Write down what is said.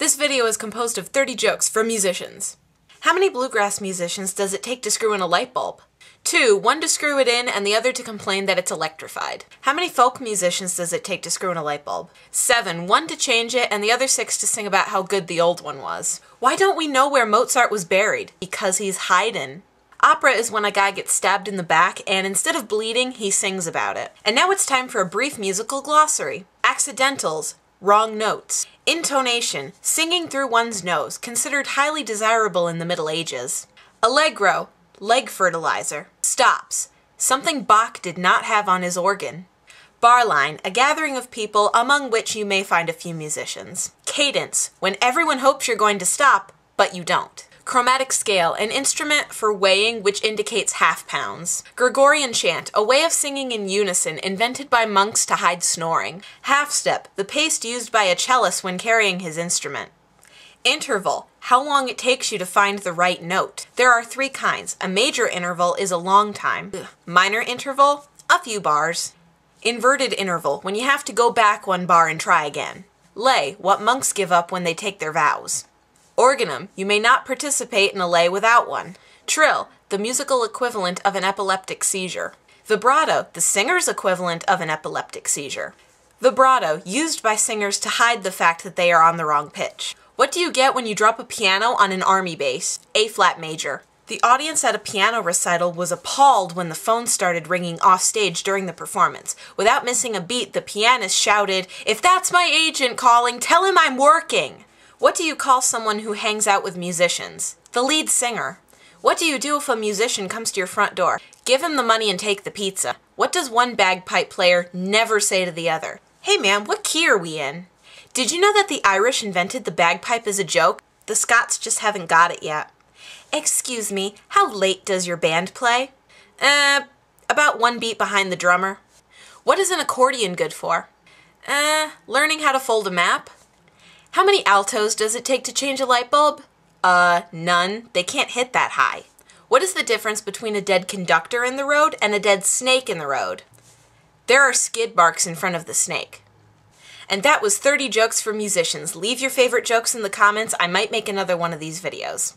This video is composed of 30 jokes for musicians. How many bluegrass musicians does it take to screw in a light bulb? 2, one to screw it in and the other to complain that it's electrified. How many folk musicians does it take to screw in a light bulb? 7, one to change it and the other 6 to sing about how good the old one was. Why don't we know where Mozart was buried? Because he's hidin'. Opera is when a guy gets stabbed in the back and instead of bleeding, he sings about it. And now it's time for a brief musical glossary. Accidentals, wrong notes. Intonation, singing through one's nose, considered highly desirable in the Middle Ages. Allegro, leg fertilizer. Stops, something Bach did not have on his organ. Bar line, a gathering of people among which you may find a few musicians. Cadence, when everyone hopes you're going to stop, but you don't. Chromatic scale, an instrument for weighing which indicates half pounds. Gregorian chant, a way of singing in unison invented by monks to hide snoring. Half step, the pace used by a cellist when carrying his instrument. Interval, how long it takes you to find the right note. There are 3 kinds. A major interval is a long time. Minor interval, a few bars. Inverted interval, when you have to go back 1 bar and try again. Lay, what monks give up when they take their vows. Organum, you may not participate in a lay without one. Trill, the musical equivalent of an epileptic seizure. Vibrato, the singer's equivalent of an epileptic seizure. Vibrato, used by singers to hide the fact that they are on the wrong pitch. What do you get when you drop a piano on an army base? A-flat major. The audience at a piano recital was appalled when the phone started ringing off stage during the performance. Without missing a beat, the pianist shouted, "If that's my agent calling, tell him I'm working!" What do you call someone who hangs out with musicians? The lead singer. What do you do if a musician comes to your front door? Give him the money and take the pizza. What does one bagpipe player never say to the other? Hey man, what key are we in? Did you know that the Irish invented the bagpipe as a joke? The Scots just haven't got it yet. Excuse me, how late does your band play? About 1 beat behind the drummer. What is an accordion good for? Learning how to fold a map. How many altos does it take to change a light bulb? None. They can't hit that high. What is the difference between a dead conductor in the road and a dead snake in the road? There are skid marks in front of the snake. And that was 30 jokes for musicians. Leave your favorite jokes in the comments. I might make another one of these videos.